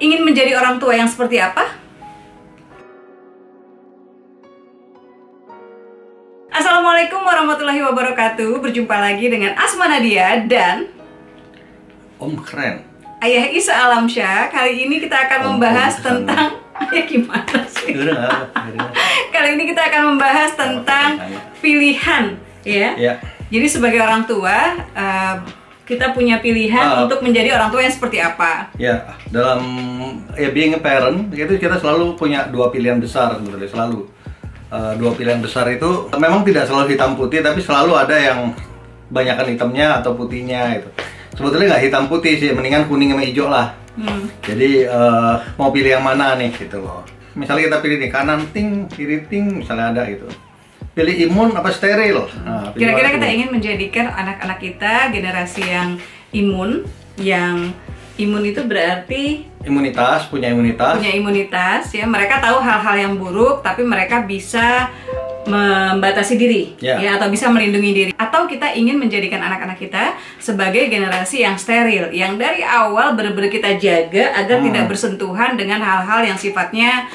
ingin menjadi orang tua yang seperti apa? Assalamualaikum warahmatullahi wabarakatuh. Berjumpa lagi dengan Asma Nadia dan Om Keren, Ayah Isa Alamsyah. Kali ini kita akan membahas tentang ya gimana sih? Kali ini kita akan membahas tentang pilihan, ya. Jadi sebagai orang tua, kita punya pilihan untuk menjadi orang tua yang seperti apa? Ya, dalam being a parent itu kita selalu punya dua pilihan besar sebetulnya, selalu. Dua pilihan besar itu memang tidak selalu hitam putih, tapi selalu ada yang banyakkan hitamnya atau putihnya itu. Sebetulnya nggak hitam putih sih, mendingan kuning sama hijau lah. Jadi mau pilih yang mana nih gitu loh. Misalnya kita pilih nih kanan ting, kiri ting, misalnya ada gitu. Pilih imun apa steril? Nah, kira-kira kita ingin menjadikan anak-anak kita generasi yang imun. Yang imun itu berarti punya imunitas ya. Mereka tahu hal-hal yang buruk, tapi mereka bisa membatasi diri, ya, atau bisa melindungi diri. Atau kita ingin menjadikan anak-anak kita sebagai generasi yang steril, yang dari awal benar-benar kita jaga agar tidak bersentuhan dengan hal-hal yang sifatnya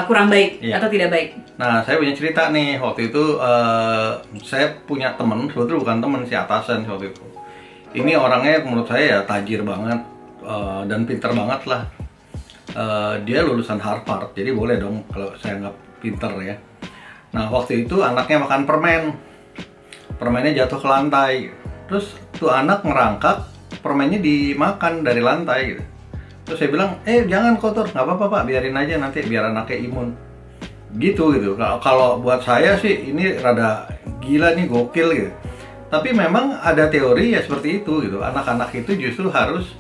kurang baik atau tidak baik. Nah, saya punya cerita nih. Waktu itu saya punya temen, sebetulnya bukan temen sih, atasan waktu itu. Ini orangnya menurut saya ya tajir banget dan pinter banget lah. Dia lulusan Harvard, jadi boleh dong kalau saya nggak pinter ya. Nah, waktu itu anaknya makan permen. Permennya jatuh ke lantai. Terus tuh anak ngerangkak, permennya dimakan dari lantai gitu. Terus saya bilang, jangan kotor, nggak apa-apa Pak, biarin aja nanti biar anaknya imun. Gitu. Kalau buat saya sih ini rada gila nih, gokil gitu. Tapi memang ada teori ya seperti itu gitu. Anak-anak itu justru harus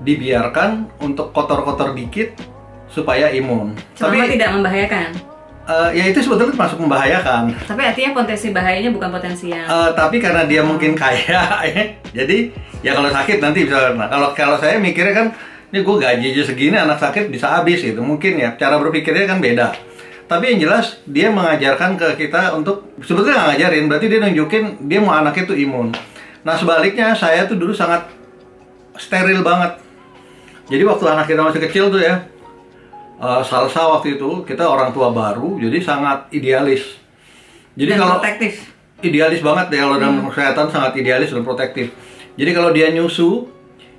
dibiarkan untuk kotor-kotor dikit supaya imun. Selama tidak membahayakan. Ya itu sebetulnya masuk membahayakan. Tapi artinya potensi bahayanya bukan potensi yang. Tapi karena dia mungkin kaya, jadi ya kalau sakit nanti bisa. Nah, kalau saya mikirnya kan, ini gue gaji aja segini, anak sakit bisa habis gitu. Mungkin ya cara berpikirnya kan beda. Tapi yang jelas dia mengajarkan ke kita untuk sebetulnya nggak ngajarin, berarti dia nunjukin dia mau anaknya itu imun. Nah sebaliknya saya tuh dulu sangat steril banget. Jadi waktu anak kita masih kecil tuh ya. Salsa waktu itu kita orang tua baru, jadi sangat idealis. Jadi kalau protektif, idealis banget ya kalau dalam kesehatan, sangat idealis dan protektif. Jadi kalau dia nyusu,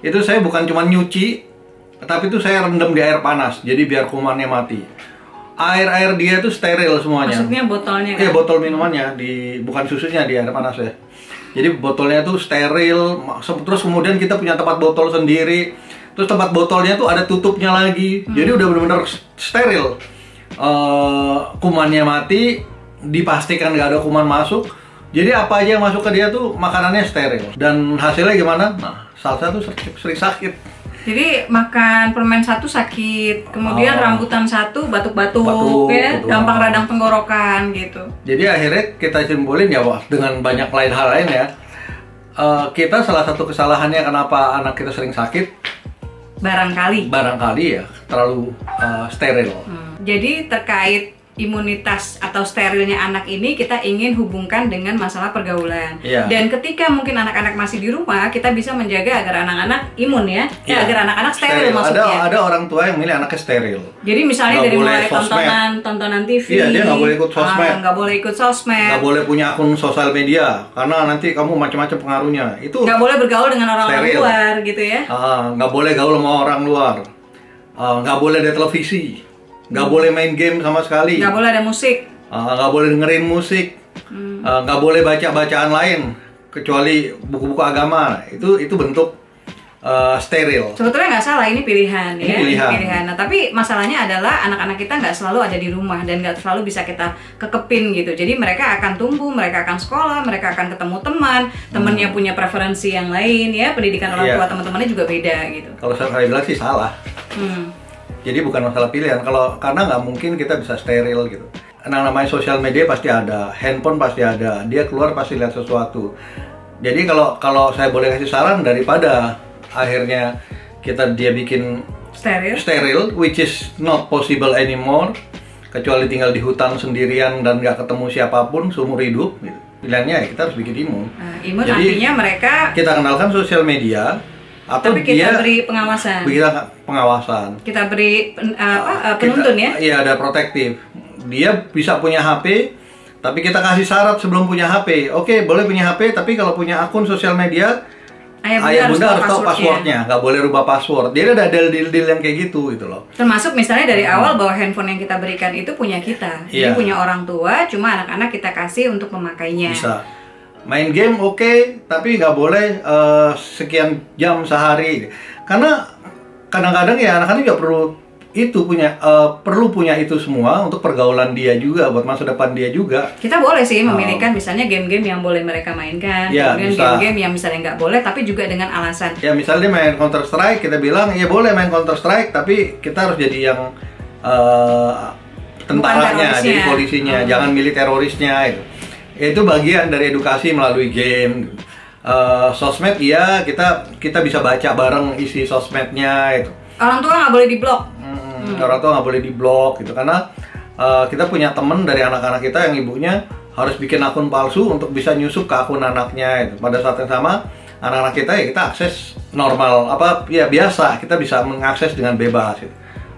itu saya bukan cuma nyuci, tapi itu saya rendam di air panas, jadi biar kumannya mati. Air dia itu steril semuanya. Maksudnya botolnya kan? Iya, botol minumannya, bukan susunya, di air panas ya. Jadi botolnya itu steril, terus kemudian kita punya tempat botol sendiri. Terus tempat botolnya tuh ada tutupnya lagi, jadi udah bener-bener steril. Kumannya mati, dipastikan nggak ada kuman masuk. Jadi apa aja yang masuk ke dia tuh makanannya steril. Dan hasilnya gimana? Nah, salsa tuh sering sakit. Jadi makan permen satu sakit, kemudian rambutan satu batuk-batuk, ya, gampang radang tenggorokan gitu. Jadi akhirnya kita simpulin ya, dengan banyak hal lain ya. Kita salah satu kesalahannya kenapa anak kita sering sakit. Barangkali ya terlalu steril. Jadi terkait imunitas atau sterilnya anak ini kita ingin hubungkan dengan masalah pergaulan. Dan ketika mungkin anak-anak masih di rumah, kita bisa menjaga agar anak-anak imun ya, agar anak-anak steril maksudnya. Ada orang tua yang milih anaknya steril. Jadi misalnya dari mulai tontonan TV, dia nggak boleh ikut sosmed, nggak boleh punya akun sosial media karena nanti kamu macam-macam pengaruhnya. Itu nggak boleh bergaul dengan orang-orang luar gitu ya. Nggak boleh gaul sama orang luar, nggak boleh ada televisi. Nggak boleh main game sama sekali. Nggak boleh ada musik. Nggak boleh dengerin musik. Nggak boleh baca bacaan lain kecuali buku-buku agama. Itu bentuk steril. Sebetulnya nggak salah, ini pilihan ya. Pilihan. Nah, tapi masalahnya adalah anak-anak kita nggak selalu ada di rumah dan nggak selalu bisa kita kekepin gitu. Jadi mereka akan tumbuh, mereka akan sekolah, mereka akan ketemu temannya punya preferensi yang lain ya. Pendidikan orang tua teman-temannya juga beda gitu. Kalau saya bilang sih salah. Jadi bukan masalah pilihan, karena nggak mungkin kita bisa steril gitu. Nah, namanya sosial media pasti ada, handphone pasti ada, dia keluar pasti lihat sesuatu. Jadi kalau saya boleh kasih saran, daripada akhirnya dia bikin steril, which is not possible anymore, kecuali tinggal di hutan sendirian dan nggak ketemu siapapun seumur hidup gitu. Pilihannya ya kita harus bikin imun. Imun jadi, artinya mereka kita kenalkan sosial media, Atau tapi kita beri pengawasan. Kita beri penuntun ya. Iya, ada protektif. Dia bisa punya HP, tapi kita kasih syarat sebelum punya HP. Oke, boleh punya HP, tapi kalau punya akun sosial media, ayah bunda harus tahu passwordnya, nggak boleh rubah password. Jadi ada deal-deal yang kayak gitu loh. Termasuk misalnya dari awal bahwa handphone yang kita berikan itu punya kita, jadi punya orang tua, cuma anak-anak kita kasih untuk memakainya. Bisa main game oke, tapi nggak boleh sekian jam sehari. Karena kadang-kadang ya anak-anak juga perlu punya itu semua untuk pergaulan dia juga, buat masa depan dia juga. Kita boleh sih memilihkan misalnya game-game yang boleh mereka mainkan, kemudian game-game yang misalnya nggak boleh, tapi juga dengan alasan. Ya misalnya main Counter Strike, kita bilang ya boleh main Counter Strike, tapi kita harus jadi yang tentaranya, jadi polisinya, jangan milih terorisnya itu. Itu bagian dari edukasi melalui game. Sosmed ya kita bisa baca bareng isi sosmednya itu. Orang tua nggak boleh diblok. Orang tua nggak boleh diblok gitu, karena kita punya temen dari anak-anak kita yang ibunya harus bikin akun palsu untuk bisa nyusup ke akun anaknya itu. Pada saat yang sama anak-anak kita ya kita akses normal biasa, kita bisa mengakses dengan bebas gitu.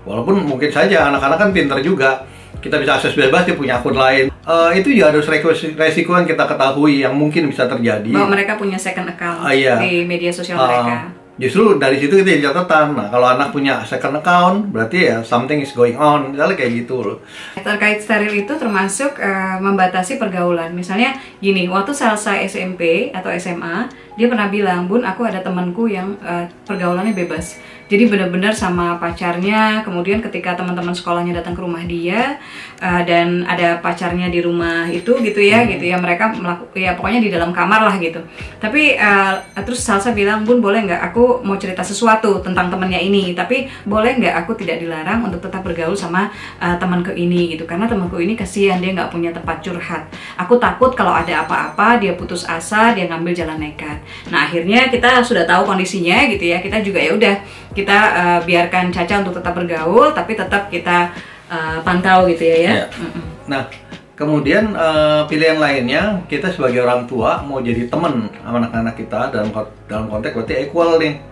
Walaupun mungkin saja anak-anak kan pinter juga, kita bisa akses bebas, dia punya akun lain. Itu juga harus resiko yang kita ketahui yang mungkin bisa terjadi. Bahwa mereka punya second account di media sosial mereka. Justru dari situ kita jadi catatan. Nah, kalau anak punya second account, berarti ya something is going on, misalnya kayak gitu loh. Terkait steril itu termasuk membatasi pergaulan. Misalnya gini, waktu Salsa SMP atau SMA, dia pernah bilang, "Bun, aku ada temanku yang pergaulannya bebas." Jadi benar-benar sama pacarnya, kemudian ketika teman-teman sekolahnya datang ke rumah dia dan ada pacarnya di rumah itu gitu ya mereka pokoknya di dalam kamar lah gitu. Tapi terus Salsa bilang, "Bun, boleh nggak aku mau cerita sesuatu tentang temannya ini, tapi boleh nggak aku tidak dilarang untuk tetap bergaul sama temanku ini gitu, karena temanku ini kasihan, dia nggak punya tempat curhat. Aku takut kalau ada apa-apa dia putus asa, dia ngambil jalan nekat." Nah akhirnya kita sudah tahu kondisinya gitu ya, kita juga ya udah kita biarkan Caca untuk tetap bergaul, tapi tetap kita pantau gitu ya. Nah, kemudian pilihan lainnya, kita sebagai orang tua mau jadi teman sama anak-anak kita dalam konteks berarti equal nih,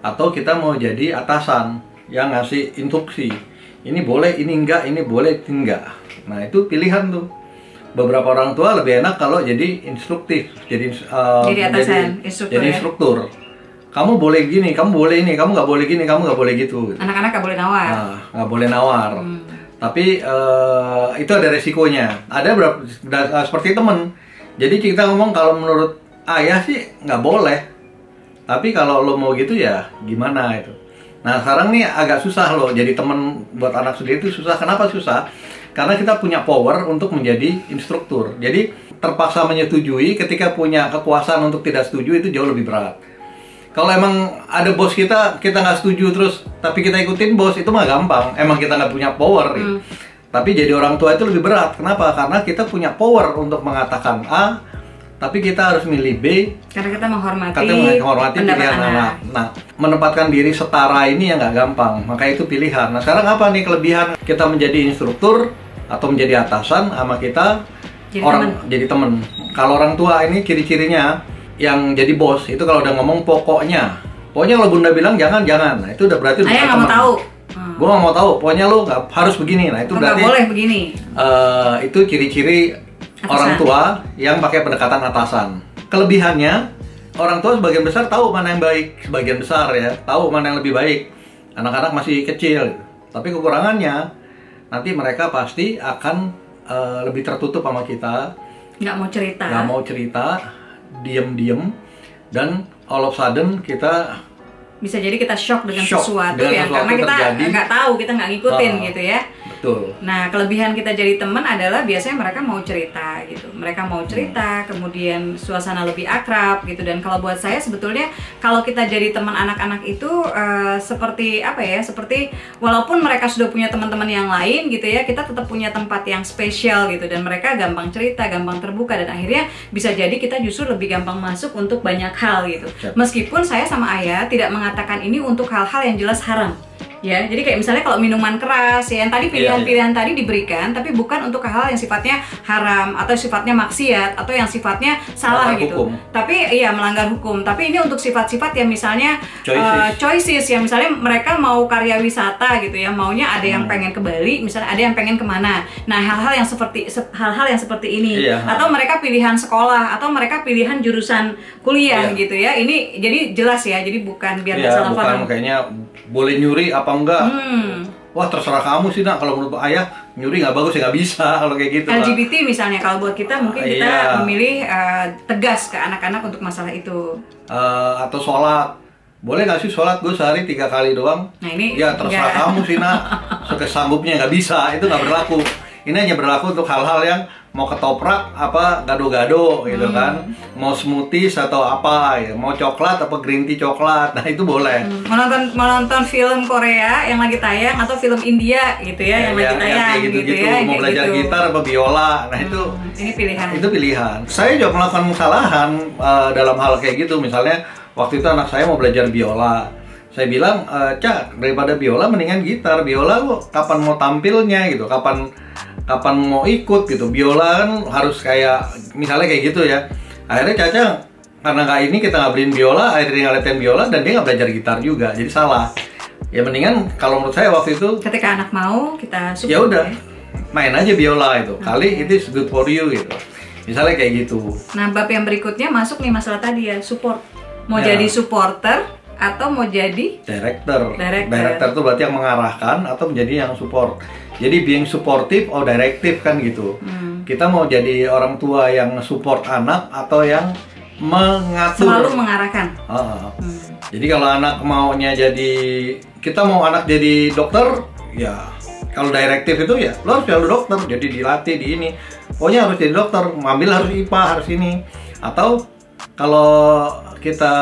atau kita mau jadi atasan yang ngasih instruksi, ini boleh, ini enggak, ini boleh, ini enggak. Nah itu pilihan tuh. Beberapa orang tua lebih enak kalau jadi instruktif, jadi atasan, jadi instruktur. Kamu boleh gini, kamu boleh ini, kamu nggak boleh gini, kamu nggak boleh gitu. Anak-anak nggak boleh nawar. Nah, nggak boleh nawar. Tapi itu ada resikonya. Ada seperti temen. Jadi kita ngomong kalau menurut ayah sih nggak boleh. Tapi kalau lo mau gitu ya gimana itu. Nah sekarang nih agak susah loh. Jadi temen buat anak sendiri itu susah. Kenapa susah? Karena kita punya power untuk menjadi instruktur. Jadi terpaksa menyetujui, ketika punya kekuasaan untuk tidak setuju itu jauh lebih berat. Kalau emang ada bos kita nggak setuju terus, tapi kita ikutin bos, itu mah gampang. Emang kita nggak punya power. Tapi jadi orang tua itu lebih berat. Kenapa? Karena kita punya power untuk mengatakan A, tapi kita harus milih B. Karena kita menghormati pilihan anak. Nah, menempatkan diri setara ini yang nggak gampang. Maka itu pilihan. Nah, sekarang apa nih kelebihan kita menjadi instruktur atau menjadi atasan sama kita jadi teman. Kalau orang tua ini ciri-cirinya, yang jadi bos itu kalau udah ngomong pokoknya kalau bunda bilang jangan, nah itu udah berarti ayah nggak mau tahu. Gue nggak mau tahu, pokoknya lo nggak harus begini. Nah itu berarti boleh begini. Itu ciri-ciri orang tua yang pakai pendekatan atasan. Kelebihannya, orang tua sebagian besar tahu mana yang baik, sebagian besar ya tahu mana yang lebih baik. Anak-anak masih kecil, tapi kekurangannya nanti mereka pasti akan lebih tertutup sama kita. Nggak mau cerita, diem, dan all of sudden kita bisa jadi kita shock dengan sesuatu ya, karena kita nggak tahu, kita nggak ngikutin gitu ya. Betul. Nah, kelebihan kita jadi teman adalah biasanya mereka mau cerita gitu. Mereka mau cerita, kemudian suasana lebih akrab gitu. Dan kalau buat saya sebetulnya kalau kita jadi teman anak-anak itu seperti apa ya? Seperti walaupun mereka sudah punya teman-teman yang lain gitu ya, kita tetap punya tempat yang spesial gitu. Dan mereka gampang cerita, gampang terbuka, dan akhirnya bisa jadi kita justru lebih gampang masuk untuk banyak hal gitu. Meskipun saya sama ayah tidak mengatakan ini untuk hal-hal yang jelas haram. Ya, jadi kayak misalnya kalau minuman keras ya, yang tadi pilihan-pilihan tadi diberikan, tapi bukan untuk hal-hal yang sifatnya haram atau sifatnya maksiat atau yang sifatnya salah melanggar gitu. Hukum. Tapi iya melanggar hukum. Tapi ini untuk sifat-sifat yang misalnya choices yang misalnya mereka mau karya wisata gitu ya, maunya ada yang pengen ke Bali, misalnya ada yang pengen kemana. Nah hal-hal yang seperti ini, atau mereka pilihan sekolah atau mereka pilihan jurusan kuliah gitu ya. Ini jadi jelas ya, jadi bukan biar salah paham. Bukan kayaknya boleh nyuri apa enggak? Wah terserah kamu sih nak, kalau menurut ayah nyuri nggak bagus ya nggak bisa kalau kayak gitu. LGBT misalnya, kalau buat kita mungkin kita memilih tegas ke anak-anak untuk masalah itu. Atau sholat, boleh nggak sih sholat gue sehari 3 kali doang? Nah ini ya terserah kamu sih nak, sesanggupnya nggak bisa, itu nggak berlaku. Ini hanya berlaku untuk hal-hal yang mau ketoprak apa gado-gado gitu kan, mau smoothies atau apa ya, mau coklat apa green tea coklat, nah itu boleh. Menonton film Korea yang lagi tayang atau film India gitu ya, yang lagi tayang gitu ya, mau belajar gitar apa biola, nah itu ini pilihan. Itu pilihan. Saya juga melakukan kesalahan dalam hal kayak gitu. Misalnya waktu itu anak saya mau belajar biola, saya bilang, Cak, daripada biola mendingan gitar. Biola lo kapan mau tampilnya gitu, kapan mau ikut gitu. Biola kan harus kayak misalnya kayak gitu ya. Akhirnya Caca karena nggak ini kita nggak beliin biola, akhirnya nggak latihan biola dan dia nggak belajar gitar juga, jadi salah. Ya mendingan kalau menurut saya waktu itu ketika anak mau kita support, ya udah main aja biola itu, kali itu is good for you gitu. Misalnya kayak gitu. Nah bab yang berikutnya masuk nih masalah tadi ya, support. Mau jadi supporter atau mau jadi director. Director itu berarti yang mengarahkan atau menjadi yang support. Jadi being supportive or directive kan gitu. Kita mau jadi orang tua yang support anak atau yang mengatur. Selalu mengarahkan. Jadi kalau anak maunya jadi, kita mau anak jadi dokter, ya kalau direktif itu ya lo harus jadi dokter, jadi dilatih di ini. Pokoknya harus jadi dokter, ngambil harus IPA, harus ini. Atau kalau kita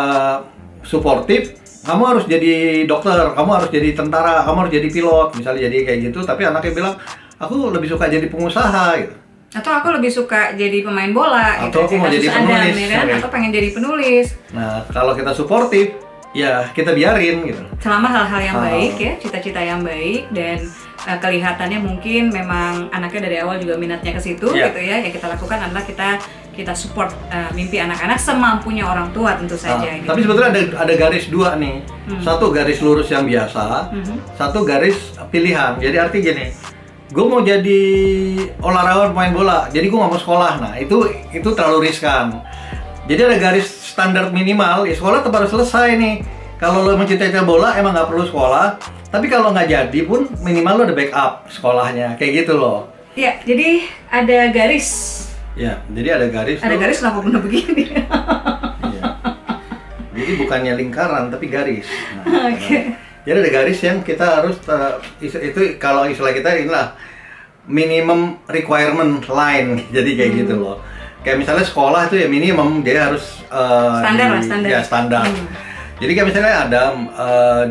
suportif, kamu harus jadi dokter, kamu harus jadi tentara, kamu harus jadi pilot, misalnya jadi kayak gitu. Tapi anaknya bilang, aku lebih suka jadi pengusaha gitu. Atau aku lebih suka jadi pemain bola, atau aku mau jadi penulis, atau pengen jadi penulis. Nah kalau kita suportif, ya kita biarin gitu. Selama hal-hal yang baik ya, cita-cita yang baik dan kelihatannya mungkin memang anaknya dari awal juga minatnya ke situ gitu ya. Yang kita lakukan adalah kita support mimpi anak-anak semampunya orang tua tentu saja. Gitu. Tapi sebetulnya ada garis dua nih, satu garis lurus yang biasa, satu garis pilihan. Jadi arti gini, gue mau jadi olahragawan pemain bola, jadi gue nggak mau sekolah. Nah itu terlalu riskan. Jadi ada garis standar minimal, ya sekolah tetap harus selesai nih. Kalau lo mencintai bola emang nggak perlu sekolah, tapi kalau nggak jadi pun minimal lo ada backup sekolahnya, kayak gitu loh. Ya, jadi ada garis. Ya, jadi ada garis. Ada garis kenapa benar begini? Ya. Jadi bukannya lingkaran tapi garis. Nah, jadi ada garis yang kita harus itu kalau istilah kita inilah minimum requirement line. Jadi kayak gitu loh. Kayak misalnya sekolah itu ya minimum dia harus standar. Ya standar. Jadi kayak misalnya Adam,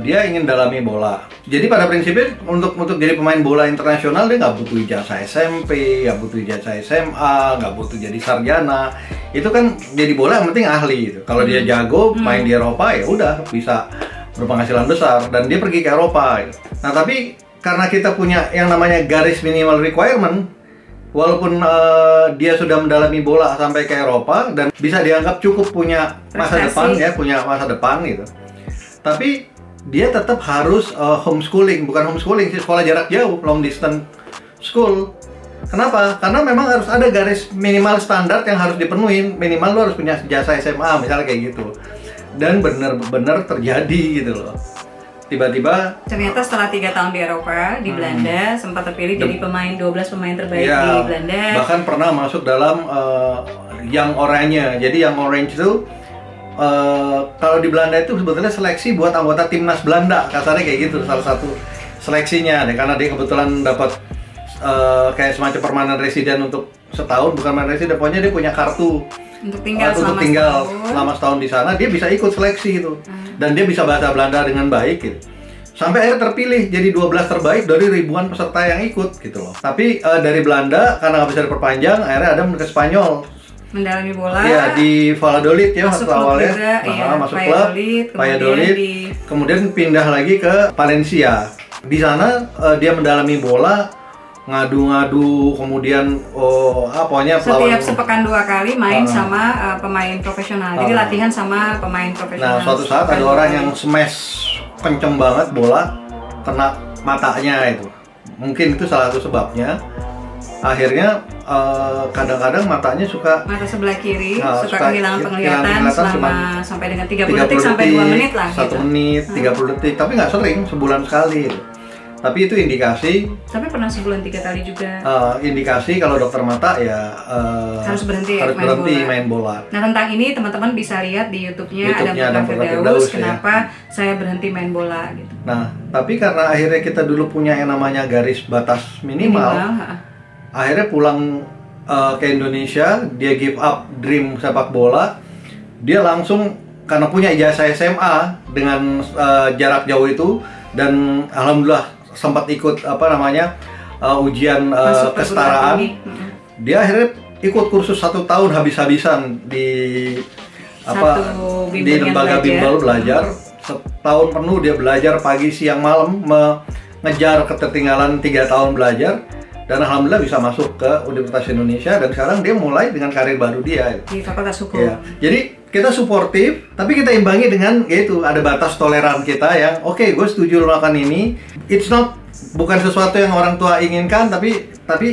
dia ingin dalami bola. Jadi pada prinsipnya untuk jadi pemain bola internasional dia nggak butuh ijazah SMP, nggak butuh ijazah SMA, nggak butuh jadi sarjana. Itu kan jadi bola yang penting ahli gitu. Kalau dia jago main di Eropa ya udah bisa berpenghasilan besar dan dia pergi ke Eropa. Gitu. Nah tapi karena kita punya yang namanya garis minimal requirement, walaupun dia sudah mendalami bola sampai ke Eropa dan bisa dianggap cukup punya masa depan ya, punya masa depan gitu. Tapi dia tetap harus homeschooling, bukan homeschooling sih, sekolah jarak jauh, long distance school. Kenapa? Karena memang harus ada garis minimal standar yang harus dipenuhi. Minimal lo harus punya ijazah SMA misalnya kayak gitu. Dan benar-benar terjadi gitu loh. Tiba-tiba ternyata setelah 3 tahun di Eropa, di Belanda sempat terpilih jadi 12 pemain terbaik di Belanda. Bahkan pernah masuk dalam yang oranye. Jadi yang orange itu kalau di Belanda itu sebetulnya seleksi buat anggota timnas Belanda, kasarnya kayak gitu, salah satu seleksinya. Karena dia kebetulan dapat kayak semacam permanen residen untuk setahun, bukan permanen residen, pokoknya dia punya kartu untuk tinggal selama setahun di sana, dia bisa ikut seleksi itu. Dan dia bisa bahasa Belanda dengan baik gitu. Sampai akhirnya terpilih jadi 12 terbaik dari ribuan peserta yang ikut gitu loh. Tapi dari Belanda karena nggak bisa diperpanjang, akhirnya Adam ke Spanyol. Mendalami bola. Iya, di Valladolid ya masuk awalnya. Juga, masuk klub, Valladolid. Kemudian pindah lagi ke Valencia. Di sana dia mendalami bola, ngadu-ngadu, kemudian pokoknya setiap sepekan 2 kali main sama pemain profesional. Jadi latihan sama pemain profesional. Nah, suatu saat ada orang yang smash kenceng banget bola, kena matanya itu. Mungkin itu salah satu sebabnya. Akhirnya kadang-kadang matanya mata sebelah kiri suka kehilangan penglihatan selama sampai dengan 30 detik sampai 2 menit lah 1 menit, 30 detik, tapi nggak sering, sebulan sekali. Tapi itu indikasi. Tapi pernah sebulan 3 kali juga. Indikasi kalau dokter mata ya harus berhenti main bola. Nah, tentang ini teman-teman bisa lihat di YouTube-nya Adam Firdaus kenapa saya berhenti main bola gitu. Nah, tapi karena akhirnya kita dulu punya yang namanya garis batas minimal akhirnya pulang ke Indonesia, dia give up dream sepak bola. Dia langsung karena punya ijazah SMA dengan jarak jauh itu, dan alhamdulillah sempat ikut ujian kesetaraan. Dia akhirnya ikut kursus 1 tahun habis-habisan di lembaga bimbel belajar. Setahun penuh dia belajar pagi siang malam, mengejar ketertinggalan 3 tahun belajar. Dan alhamdulillah bisa masuk ke Universitas Indonesia, dan sekarang dia mulai dengan karir baru dia di Fakultas Hukum. Ya. Jadi kita suportif, tapi kita imbangi dengan yaitu ada batas toleran kita yang oke, gue setuju melakukan ini. It's not bukan sesuatu yang orang tua inginkan, tapi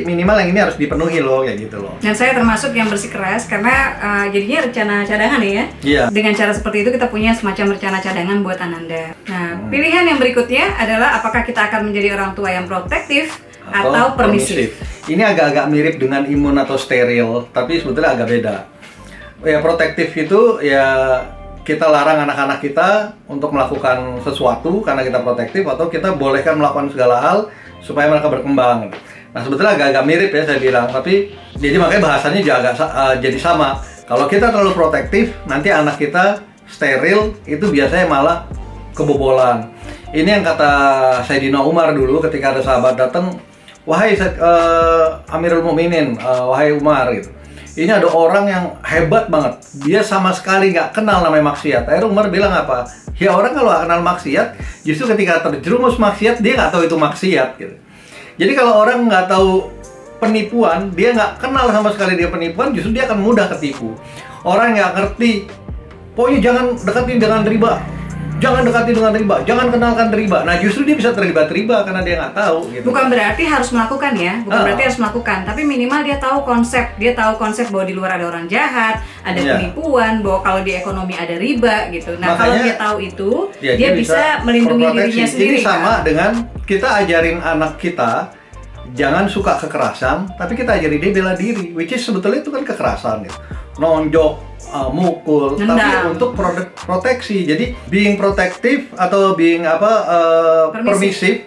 minimal yang ini harus dipenuhi loh, kayak gitu loh. Dan saya termasuk yang bersikeras karena jadinya rencana cadangan ya. Yeah. Dengan cara seperti itu kita punya semacam rencana cadangan buat Ananda. Nah, pilihan yang berikutnya adalah apakah kita akan menjadi orang tua yang protektif atau permisif. Ini agak-agak mirip dengan imun atau steril, tapi sebetulnya agak beda. Ya, protektif itu ya kita larang anak-anak kita untuk melakukan sesuatu karena kita protektif, atau kita bolehkan melakukan segala hal supaya mereka berkembang. Nah, sebetulnya agak-agak mirip ya saya bilang, tapi jadi makanya bahasanya juga agak jadi sama. Kalau kita terlalu protektif, nanti anak kita steril, itu biasanya malah kebobolan. Ini yang kata Sayyidina Umar dulu ketika ada sahabat datang, wahai Amirul Mukminin, wahai Umar gitu. Ini ada orang yang hebat banget, dia sama sekali nggak kenal namanya maksiat. Akhirnya Umar bilang apa? Ya orang kalau nggak kenal maksiat, justru ketika terjerumus maksiat dia nggak tahu itu maksiat gitu. Jadi kalau orang nggak tahu penipuan, dia nggak kenal sama sekali dia penipuan, justru dia akan mudah ketipu. Orang nggak ngerti, pokoknya jangan deketin dengan riba. Jangan dekati dengan riba, jangan kenalkan riba. Nah, justru dia bisa terlibat riba karena dia nggak tahu. Gitu. Bukan berarti harus melakukan ya, berarti harus melakukan. Tapi minimal dia tahu konsep bahwa di luar ada orang jahat, ada penipuan, bahwa kalau di ekonomi ada riba gitu. Nah, makanya, kalau dia tahu itu, dia bisa melindungi dirinya sendiri. Ini sama dengan kita ajarin anak kita jangan suka kekerasan, tapi kita ajarin dia bela diri, which is sebetulnya itu kan kekerasan gitu. Nonjok, mukul, tapi untuk proteksi. Jadi being protective atau being permisif.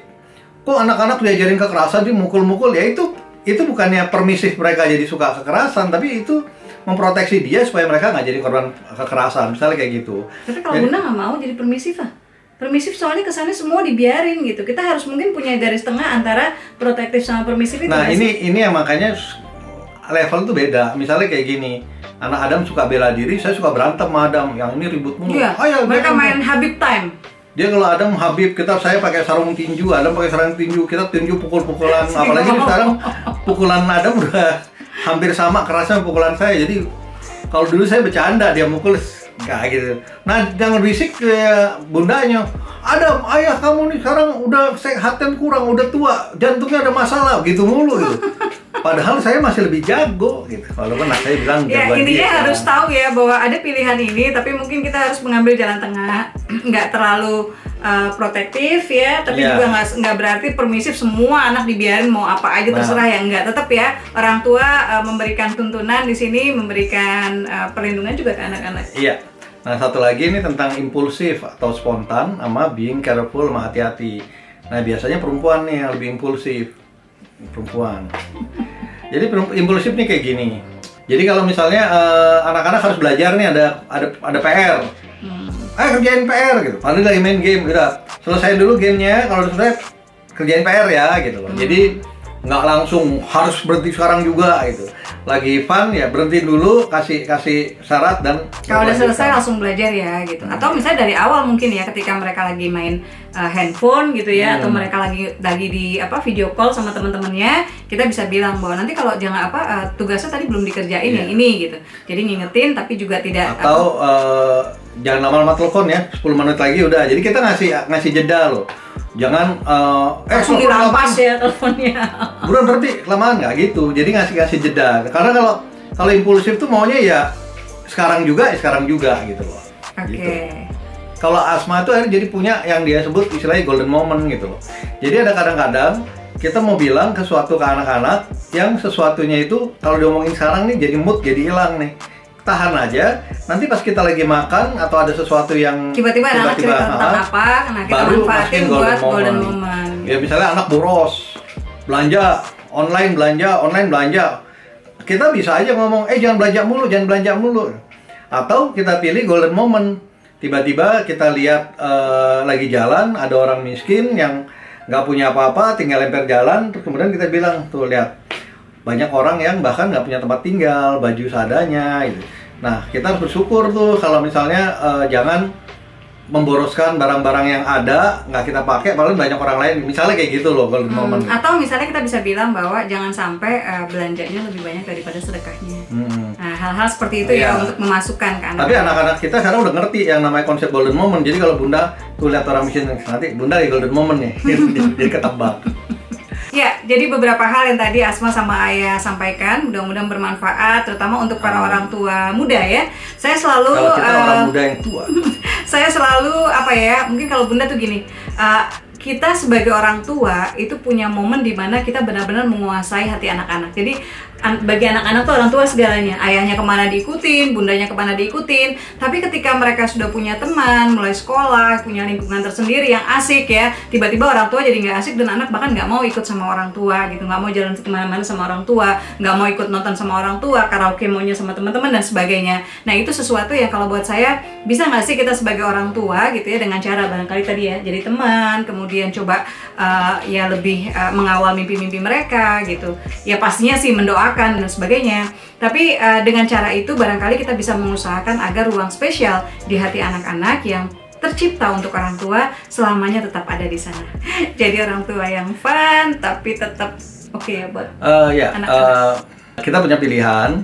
Kok anak-anak diajarin kekerasan, dia mukul-mukul, ya itu bukannya permisif mereka jadi suka kekerasan, tapi itu memproteksi dia supaya mereka nggak jadi korban kekerasan, misalnya kayak gitu. Tapi kalau Bunda nggak mau jadi permisif permisif soalnya kesannya semua dibiarin gitu. Kita harus mungkin punya garis tengah antara protektif sama permisif itu. Nah, ini yang makanya level tuh beda. Misalnya kayak gini, anak Adam suka bela diri, saya suka berantem sama Adam. Yang ini ribut mulu. Iya, mereka main Habib time. Dia kalau Adam Habib, saya pakai sarung tinju, Adam pakai sarung tinju, kita tinju pukul-pukulan. Apalagi sekarang pukulan Adam udah hampir sama kerasnya pukulan saya. Jadi kalau dulu saya bercanda, dia mukul nggak gitu. Nah, jangan berisik kayak bundanya. Adam, ayah kamu nih sekarang udah kesehatan kurang, udah tua, jantungnya ada masalah, gitu mulu gitu. Padahal saya masih lebih jago gitu. Walaupun saya bilang ya, intinya harus tahu ya bahwa ada pilihan ini, tapi mungkin kita harus mengambil jalan tengah, nggak terlalu protektif ya, tapi juga nggak berarti permisif semua anak dibiarin mau apa aja terserah ya, nggak. Tetap ya orang tua memberikan tuntunan di sini, memberikan perlindungan juga ke anak-anak. Iya. Nah, satu lagi ini tentang impulsif atau spontan sama being careful, sama hati-hati. Nah, biasanya perempuan nih yang lebih impulsif. Perempuan. Jadi impulsif nih kayak gini. Jadi kalau misalnya anak-anak harus belajar nih, ada PR. Ayo kerjain PR gitu. Padahal lagi main game, udah selesai dulu gamenya. Kalau udah selesai kerjain PR ya gitu loh. Jadi nggak langsung harus berhenti sekarang juga gitu. Lagi fun ya berhenti dulu, kasih syarat dan kalau udah selesai langsung belajar ya gitu. Atau misalnya dari awal mungkin ya ketika mereka lagi main handphone gitu ya, atau mereka lagi di video call sama teman-temannya, kita bisa bilang bahwa nanti kalau jangan tugasnya tadi belum dikerjain yang ini gitu. Jadi ngingetin tapi juga tidak atau jangan lama-lama telepon ya, 10 menit lagi udah. Jadi kita ngasih jeda loh. Jangan langsung dirampas ya teleponnya. Buruan berarti kelamaan nggak gitu. Jadi ngasih jeda. Karena kalau impulsif tuh maunya ya sekarang juga gitu loh. Oke. Gitu. Kalau Asma tuh akhirnya jadi punya yang dia sebut istilahnya golden moment gitu loh. Jadi ada kadang-kadang kita mau bilang sesuatu ke anak-anak yang sesuatunya itu kalau diomongin sekarang nih jadi mood jadi hilang nih. Tahan aja, nanti pas kita lagi makan atau ada sesuatu yang tiba-tiba anak cerita tentang apa, karena kita manfaatin buat golden moment. Ya misalnya anak boros, belanja, online belanja. Kita bisa aja ngomong, jangan belanja mulu. Atau kita pilih golden moment. Tiba-tiba kita lihat lagi jalan, ada orang miskin yang nggak punya apa-apa, tinggal lempar jalan, terus kemudian kita bilang, tuh lihat, banyak orang yang bahkan nggak punya tempat tinggal, baju seadanya gitu. Nah, kita harus bersyukur tuh kalau misalnya jangan memboroskan barang-barang yang ada, nggak kita pakai, malah banyak orang lain. Misalnya kayak gitu loh, golden moment. Atau misalnya kita bisa bilang bahwa jangan sampai belanjanya lebih banyak daripada sedekahnya. Nah, hal-hal seperti itu ya untuk memasukkan ke anak. Tapi anak-anak kita sekarang udah ngerti yang namanya konsep golden moment. Jadi kalau Bunda tuh lihat orang miskin nanti, Bunda di golden moment nih, jadi ketebak. Ya, jadi beberapa hal yang tadi Asma sama Ayah sampaikan, mudah-mudahan bermanfaat, terutama untuk para orang tua muda ya. Saya selalu kalau kita orang muda yang tua. Saya selalu mungkin kalau Bunda tuh gini, kita sebagai orang tua itu punya momen di mana kita benar-benar menguasai hati anak-anak. Jadi bagi anak-anak tuh orang tua segalanya. Ayahnya kemana diikutin, bundanya kemana diikutin. Tapi ketika mereka sudah punya teman, mulai sekolah, punya lingkungan tersendiri yang asik ya, tiba-tiba orang tua jadi nggak asik dan anak bahkan nggak mau ikut sama orang tua gitu, nggak mau jalan kemana-mana sama orang tua, nggak mau ikut nonton sama orang tua, karaoke maunya sama teman-teman dan sebagainya. Nah itu sesuatu yang kalau buat saya bisa nggak sih kita sebagai orang tua gitu ya, dengan cara barangkali tadi ya jadi teman, kemudian coba lebih mengawal mimpi-mimpi mereka gitu. Ya pastinya sih mendoakan dan sebagainya. Tapi dengan cara itu barangkali kita bisa mengusahakan agar ruang spesial di hati anak-anak yang tercipta untuk orang tua selamanya tetap ada di sana. Jadi orang tua yang fun tapi tetap oke ya buat anak-anak. Kita punya pilihan,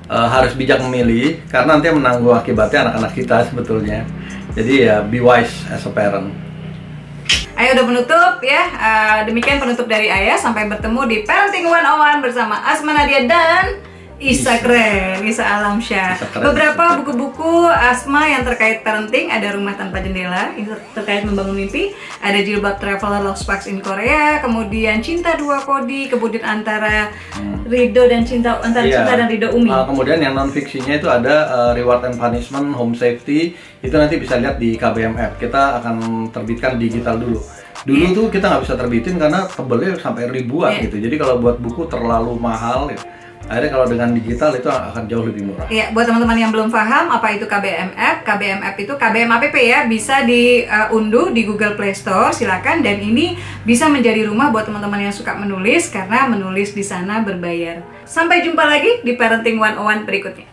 harus bijak memilih karena nanti yang menanggung akibatnya anak-anak kita sebetulnya. Jadi ya be wise as a parent. Ayah udah menutup ya, demikian penutup dari Ayah. Sampai bertemu di Parenting 101 bersama Asma Nadia dan Isa Alamsyah. Beberapa buku-buku Asma yang terkait parenting, ada Rumah Tanpa Jendela, ini terkait membangun mimpi, ada Jilbab Traveler Love Sparks in Korea, kemudian Cinta Dua Kodi, kemudian antara Ridho dan Cinta dan Ridho Umi. Kemudian yang non fiksinya itu ada Reward and Punishment, Home Safety, itu nanti bisa lihat di KBMF. Kita akan terbitkan digital dulu. Tuh kita nggak bisa terbitin karena tebelnya sampai ribuan gitu. Jadi kalau buat buku terlalu mahal ya. Akhirnya kalau dengan digital itu akan jauh lebih murah. Iya, buat teman-teman yang belum paham apa itu KBMF, KBMF itu KBM App ya, bisa diunduh di Google Play Store, silakan. Dan ini bisa menjadi rumah buat teman-teman yang suka menulis karena menulis di sana berbayar. Sampai jumpa lagi di Parenting 101 berikutnya.